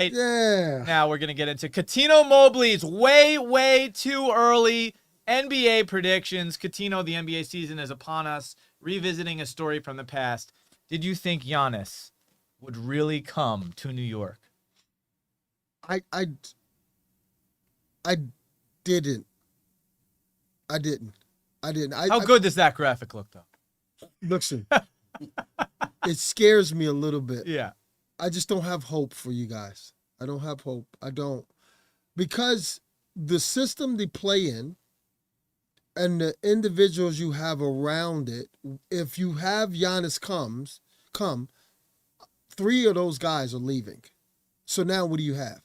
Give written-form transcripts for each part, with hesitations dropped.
Yeah. Now we're going to get into Cuttino Mobley's way too early NBA predictions. Cuttino, the NBA season is upon us. Revisiting a story from the past. Did you think Giannis would really come to New York? I didn't. How good does that graphic look, though? Listen, it scares me a little bit. Yeah. I just don't have hope for you guys. I don't have hope. I don't. Because the system they play in and the individuals you have around it, if you have Giannis come, 3 of those guys are leaving. So now what do you have?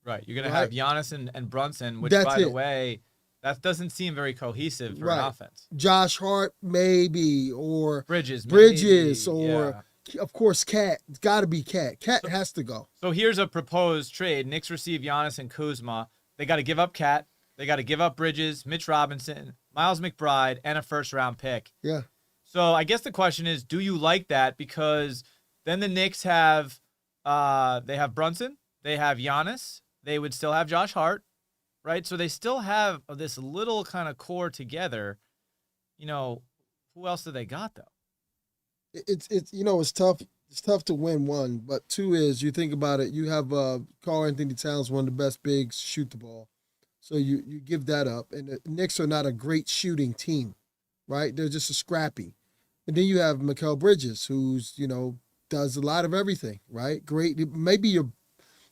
Right. You're going to have Giannis and Brunson, which, That's by the it. way, that doesn't seem very cohesive for an offense. Josh Hart, maybe, or Bridges, maybe, or, of course, Cat. It's got to be Cat. Cat has to go. So here's a proposed trade. Knicks receive Giannis and Kuzma. They got to give up Cat. They got to give up Bridges, Mitch Robinson, Miles McBride, and a first-round pick. Yeah. So I guess the question is, do you like that? Because then the Knicks have they have Brunson, they have Giannis, they would still have Josh Hart, right? So they still have this little kind of core together. You know, who else do they got though? It's it's tough. It's tough to win one, but 2 is you think about it. You have Karl Anthony Towns, one of the best bigs, shoot the ball. So you give that up, and the Knicks are not a great shooting team, right? They're just a scrappy. And then you have Mikal Bridges, who's does a lot of everything, right? Great, maybe you're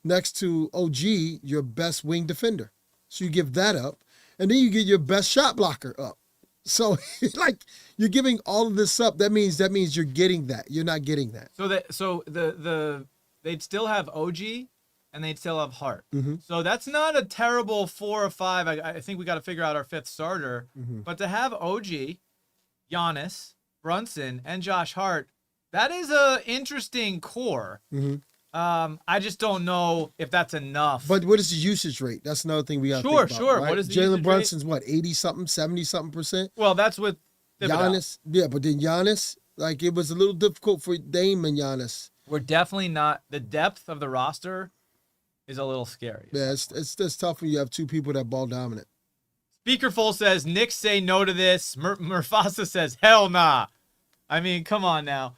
next to OG, your best wing defender. So you give that up, and then you get your best shot blocker up. So like you're giving all of this up. That means you're getting that. You're not getting that. So they'd still have OG and they'd still have Hart. Mm-hmm. So that's not a terrible 4 or 5. I think we got to figure out our 5th starter. Mm-hmm. But to have OG, Giannis, Brunson, and Josh Hart, that is a interesting core. Mm-hmm. I just don't know if that's enough. But what is the usage rate? That's another thing we got to think about. Sure. Right? What is the usage Jalen Brunson's what, 80-something, 70-something%? Well, that's with Thibodeau. Giannis, yeah, but then Giannis, like it was a little difficult for Dame and Giannis. We're definitely not, the depth of the roster is a little scary. Yeah, it's tough when you have 2 people that ball dominant. Speakerful says, Knicks say no to this. Murfasa says, hell nah. I mean, come on now.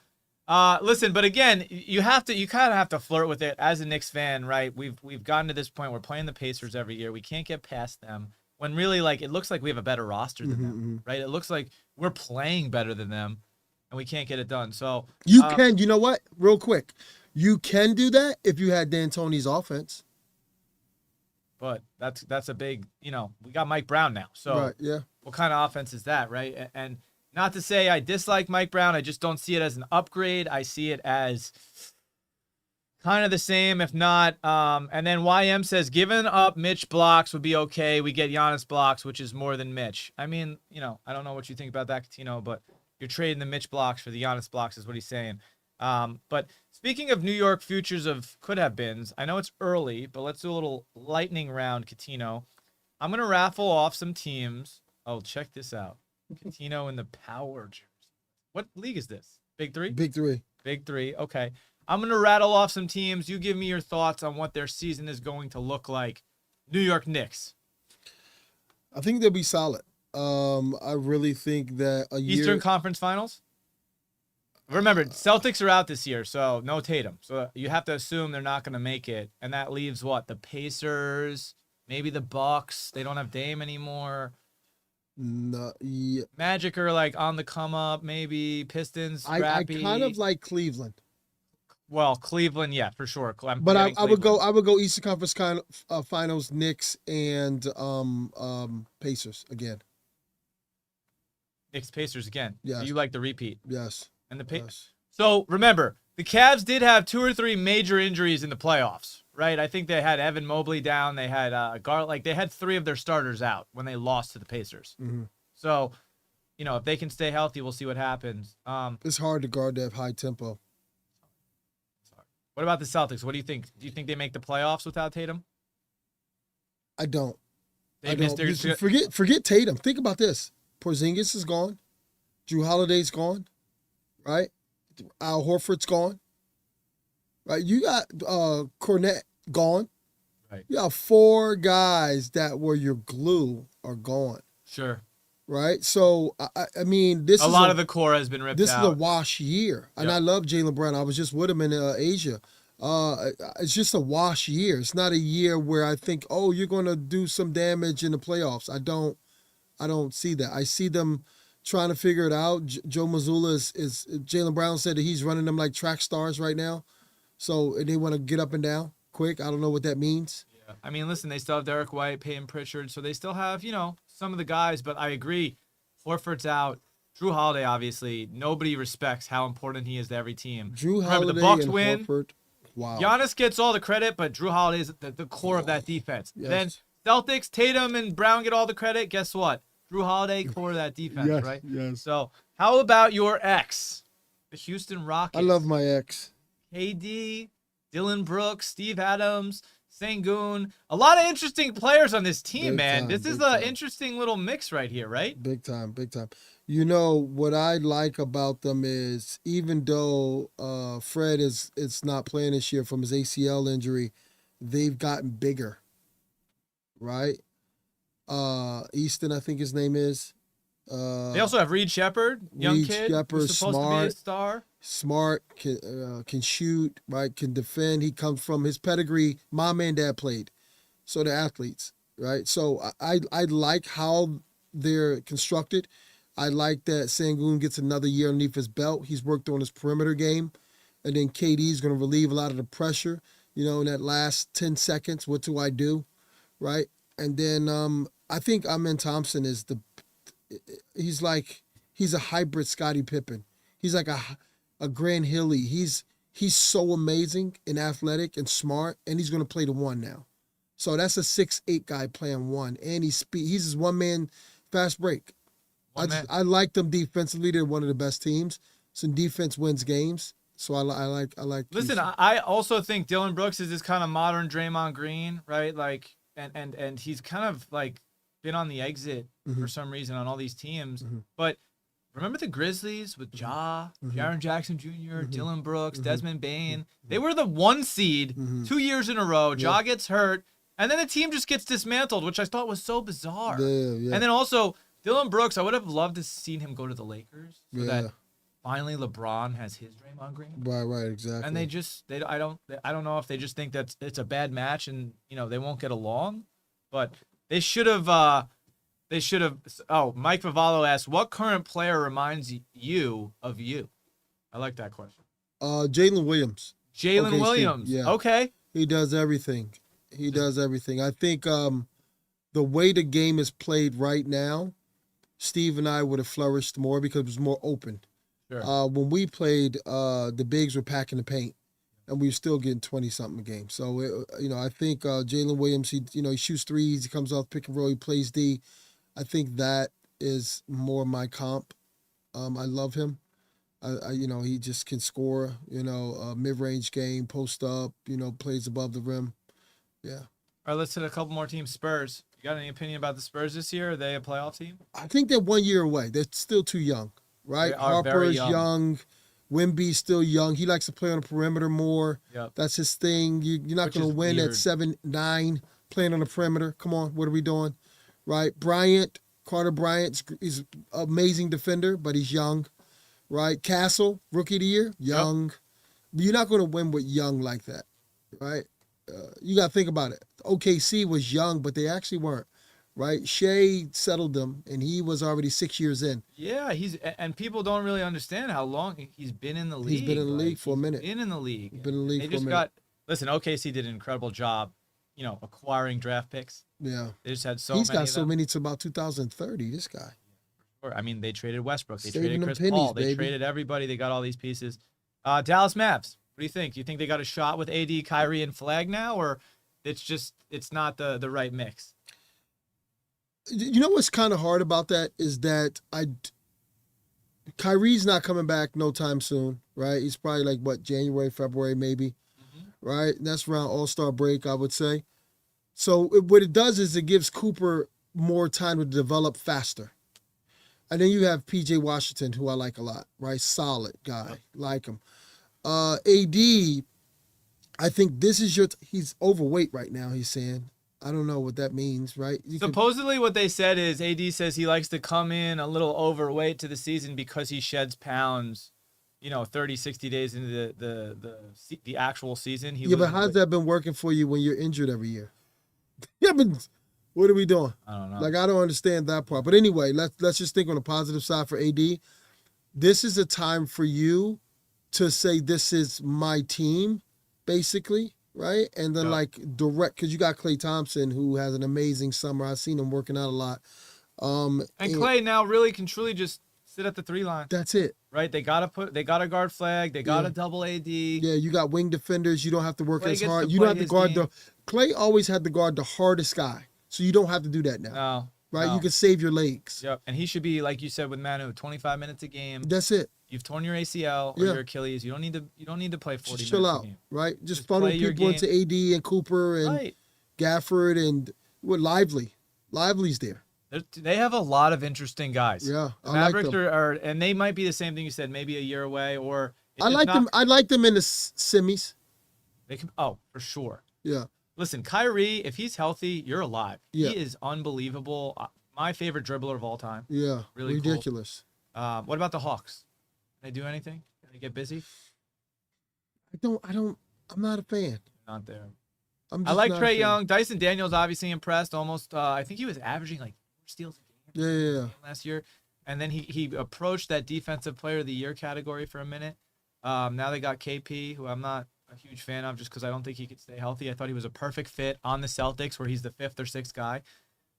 Listen, but again, you kind of have to flirt with it as a Knicks fan, right? We've gotten to this point. We're playing the Pacers every year. We can't get past them when really, like, it looks like we have a better roster than them, right? It looks like we're playing better than them, and we can't get it done. So you can, you know what? Real quick, you can do that if you had D'Antoni's offense. But that's a big, we got Mike Brown now. So right, yeah. What kind of offense is that, right? And not to say I dislike Mike Brown. I just don't see it as an upgrade. I see it as kind of the same, if not. And then YM says, giving up Mitch blocks would be okay. We get Giannis blocks, which is more than Mitch. I mean, I don't know what you think about that, Cuttino, but you're trading the Mitch blocks for the Giannis blocks is what he's saying. But speaking of New York futures of could-have-beens, I know it's early, but let's do a little lightning round, Cuttino. I'm going to raffle off some teams. Oh, check this out. Cuttino in the Power jersey. What league is this? Big 3? Big 3. Big 3. Okay. I'm going to rattle off some teams. You give me your thoughts on what their season is going to look like. New York Knicks. I think they'll be solid. I really think that Eastern Conference Finals? Remember, Celtics are out this year, so no Tatum. So you have to assume they're not going to make it. And that leaves what? The Pacers, maybe the Bucks. They don't have Dame anymore. No, yeah. Magic are like on the come up, maybe Pistons. Scrappy. I kind of like Cleveland. Well, Cleveland, yeah, for sure. But I would go Eastern Conference Finals, Knicks and Pacers again. Knicks Pacers again. Yes. So you like the repeat. Yes. And yes. So remember, the Cavs did have 2 or 3 major injuries in the playoffs, right? I think they had Evan Mobley down. They had they had 3 of their starters out when they lost to the Pacers. Mm-hmm. So, if they can stay healthy, we'll see what happens. It's hard to guard that high tempo. What about the Celtics? What do you think? Do you think they make the playoffs without Tatum? I don't. They Forget Tatum. Think about this. Porzingis is gone. Drew Holiday's gone. Right? Al Horford's gone. Right? You got Cornet gone. Right. You have 4 guys that were your glue are gone. Sure. Right. So I mean, this A is lot of the core has been ripped this out. is a wash year, and Yep. I love Jaylen Brown. I was just with him in Asia. It's just a wash year. It's not a year where I think, oh, you're going to do some damage in the playoffs. I don't see that. I see them trying to figure it out. Joe Mazzulla is Jaylen Brown said that he's running them like track stars right now. So they want to get up and down quick. I don't know what that means. Yeah. I mean, listen, they still have Derek White, Peyton Pritchard, so they still have, some of the guys, but I agree. Horford's out. Drew Holiday, obviously, nobody respects how important he is to every team. Drew Remember, Holiday the Bucks and win. Horford. Wow. Giannis gets all the credit, but Drew Holiday is the core of that defense. Yes. Then Celtics, Tatum, and Brown get all the credit. Guess what? Drew Holiday, core of that defense, Yes, right? yes. So how about your ex, the Houston Rockets? I love my ex. KD, Dylan Brooks, Steve Adams, Sengun. A lot of interesting players on this team, Big man. time, This is big an time. interesting little mix right here, right? Big time, big time. You know what I like about them is even though Fred is not playing this year from his ACL injury, they've gotten bigger, right? Easton, I think his name is. They also have Reed Shepard, young Reed kid, Shepard, who's supposed to be a smart. star. Smart, can shoot, right? Can defend. He comes from his pedigree. Mom and dad played, so they're athletes, right? So I like how they're constructed. I like that Sengun gets another year underneath his belt. He's worked on his perimeter game, and then KD's going to relieve a lot of the pressure. In that last 10 seconds, what do I do, right? And then I think Amen Thompson is he's a hybrid Scottie Pippen. He's like a Grant Hilly. He's so amazing and athletic and smart, and he's going to play the 1 now. So that's a 6'8" guy playing 1, and he's his one-man fast break. I like them defensively. They're one of the best teams. So defense wins games. So I like. Listen, Houston. I also think Dylan Brooks is this kind of modern Draymond Green, right? Like, and he's kind of like been on the exit for some reason on all these teams. But remember the Grizzlies with Ja, Jaren Jackson Jr., Dylan Brooks, Desmond Bane? They were the 1 seed 2 years in a row. Ja gets hurt, and then the team just gets dismantled, which I thought was so bizarre. Yeah. And then also Dylan Brooks, I would have loved to seen him go to the Lakers so Yeah. that finally LeBron has his Draymond Green. Right, exactly. And I don't know if they just think that it's a bad match and they won't get along, but they should have. Oh, Mike Vivallo asked, what current player reminds you of you? I like that question. Jalen Williams. Jalen OKC, Williams. yeah. Okay. He does everything. I think the way the game is played right now, Steve and I would have flourished more because it was more open. Sure. When we played, the bigs were packing the paint, and we were still getting 20-something a game. So, I think Jalen Williams, he shoots threes, he comes off pick and roll, he plays D. I think that is more my comp. I love him. He just can score, mid-range game, post up, plays above the rim. Yeah. All right, let's hit a couple more teams. Spurs. You got any opinion about the Spurs this year? Are they a playoff team? I think they're 1 year away. They're still too young, right? They are very Harper's young. Wemby's still young. He likes to play on the perimeter more. Yep. That's his thing. You're not Which going is to win weird. at 7-9 playing on the perimeter. Come on, what are we doing? Right? Carter Bryant, he's an amazing defender, but he's young. Right? Castle, rookie of the year, young. You're not going to win with young like that, right? You got to think about it. OKC was young, but they actually weren't, right? Shea settled them, and he was already 6 years in. Yeah, and people don't really understand how long he's been in the league. He's been in the league for a minute. Been in the league. Been in the league for a minute. Listen, OKC did an incredible job, acquiring draft picks. Yeah. They just had He's many got of so them. many to about 2030, this guy. I mean, they traded Westbrook. They Saving traded them Chris pennies, Paul. They baby. traded everybody. They got all these pieces. Dallas Mavs. What do you think? Do you think they got a shot with AD, Kyrie, and Flag now, or it's not the right mix? You know what's kind of hard about that is that Kyrie's not coming back no time soon, right? He's probably like, January, February, maybe, right? And that's around All-Star break, I would say. So what it does is it gives Cooper more time to develop faster. And then you have P.J. Washington, who I like a lot, right? Solid guy, like him. AD, I think this is he's overweight right now, he's saying. I don't know what that means, right? Supposedly what they said is AD says he likes to come in a little overweight to the season because he sheds pounds, 30, 60 days into the actual season. Yeah, but how's that been working for you when you're injured every year? Yeah, but what are we doing? I don't know. Like, I don't understand that part. But anyway, let's just think on the positive side for AD. This is a time for you to say this is my team, basically, right? And then direct, because you got Klay Thompson, who has an amazing summer. I've seen him working out a lot. And Klay now really can truly just sit at the 3 line. That's it. Right? They gotta guard flag. They gotta double AD. Yeah, you got wing defenders. You don't have to work Klay as gets hard. to You don't play have to his guard game. Klay always had to guard the hardest guy. So you don't have to do that now. No. Right? No. You can save your legs. Yep. And he should be, like you said with Manu, 25 minutes a game. That's it. You've torn your ACL or your Achilles. You don't need to play 40 Just chill minutes out, a game. right? Just Just funnel play your people into AD and Cooper and Right. Gafford and Lively. Lively's there. They have a lot of interesting guys. Yeah, The I like Mavericks them. are, and they might be the same thing you said, maybe a year away, or I like them. I like them in the semis. They can. Oh, for sure. Yeah. Listen, Kyrie, if he's healthy, you're alive. Yeah. He is unbelievable. My favorite dribbler of all time. Yeah. Really ridiculous. Cool. What about the Hawks? Can they do anything? Can they get busy? I'm not a fan. Not there. I'm I just like not a Trae fan. Young. Dyson Daniels obviously impressed. Almost, I think he was averaging like 4 steals a game. Yeah. Last year, and then he approached that Defensive Player of the Year category for a minute. Now they got KP, who I'm not a huge fan of, just because I don't think he could stay healthy. I thought he was a perfect fit on the Celtics, where he's the 5th or 6th guy.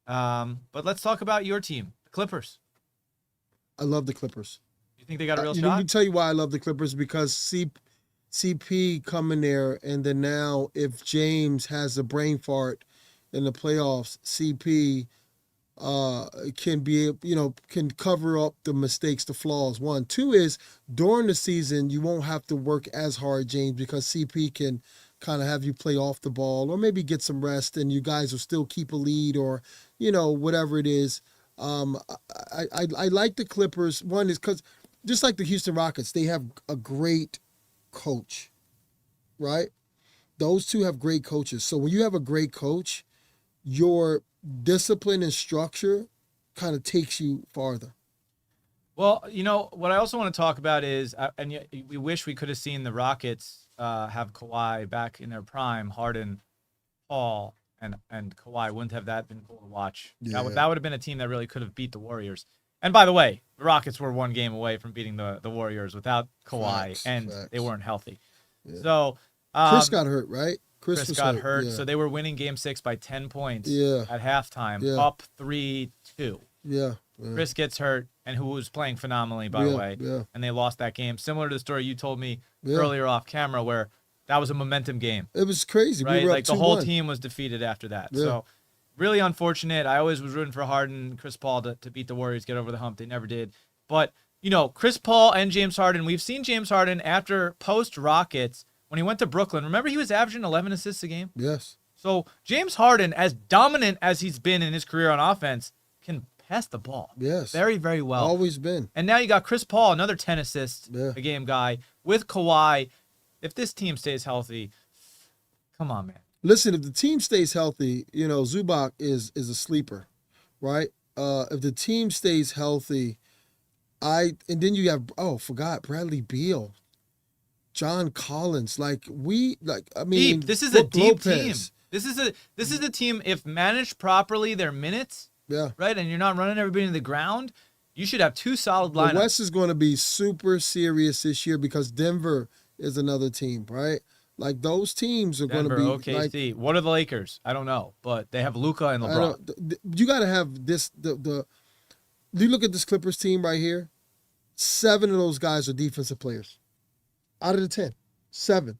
But let's talk about your team, the Clippers. I love the Clippers. You think they got a real Let shot? me tell you why I love the Clippers, because CP coming there, and then now if James has a brain fart in the playoffs, CP can cover up the mistakes, the flaws. 1, 2 is during the season you won't have to work as hard, James, because CP can kind of have you play off the ball or maybe get some rest, and you guys will still keep a lead, or whatever it is. I like the Clippers. One is because just like the Houston Rockets, they have a great coach, right? Those two have great coaches. So when you have a great coach, your discipline and structure kind of takes you farther. Well, what I also want to talk about is, we wish we could have seen the Rockets have Kawhi back in their prime. Harden, Paul, and Kawhi, wouldn't have that been cool to watch? Yeah. That would have been a team that really could have beat the Warriors. And by the way, the Rockets were 1 game away from beating the Warriors without Kawhi, Facts. They weren't healthy. Yeah. So Chris got hurt, right? Chris got hurt, yeah. so they were winning Game 6 by 10 points at halftime, up 3-2. Yeah. Chris gets hurt, and who was playing phenomenally, by the way, and they lost that game. Similar to the story you told me earlier off camera, where that was a momentum game. It was crazy. Right? We were up like the whole 2-1. team was defeated after that. Yeah. So really unfortunate. I always was rooting for Harden and Chris Paul to beat the Warriors, get over the hump. They never did. But, Chris Paul and James Harden, we've seen James Harden after post-Rockets, when he went to Brooklyn. Remember, he was averaging 11 assists a game? Yes. So James Harden, as dominant as he's been in his career on offense, can pass the ball. Yes. Very, very well. Always been. And now you got Chris Paul, another 10 assists a game guy, with Kawhi. If this team stays healthy, come on, man. Listen, if the team stays healthy, Zubac is a sleeper, right? If the team stays healthy, and then you have forgot Bradley Beal, John Collins, Deep. This is a Brook deep Lopez. team. This is a team, if managed properly, their minutes, Yeah. right, and you're not running everybody to the ground, you should have 2 solid The lineups. West is going to be super serious this year because Denver is another team, right? Like those teams are Denver, going to be OKC. What are the Lakers? I don't know, but they have Luka and LeBron. You got to have this. Do you look at this Clippers team right here? 7 of those guys are defensive players. Out of the 10, 7.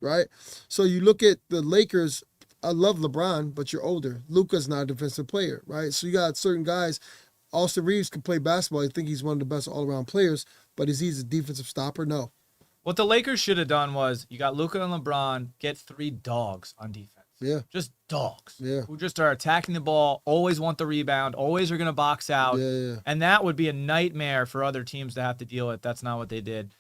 Right? So you look at the Lakers. I love LeBron, but you're older. Luka's not a defensive player, right? So you got certain guys. Austin Reeves can play basketball. I think he's one of the best all-around players, but is he a defensive stopper? No. What the Lakers should have done was, you got Luka and LeBron, get 3 dogs on defense. Yeah. Just dogs. Yeah. Who just are attacking the ball, always want the rebound, always are going to box out. Yeah. And that would be a nightmare for other teams to have to deal with. That's not what they did.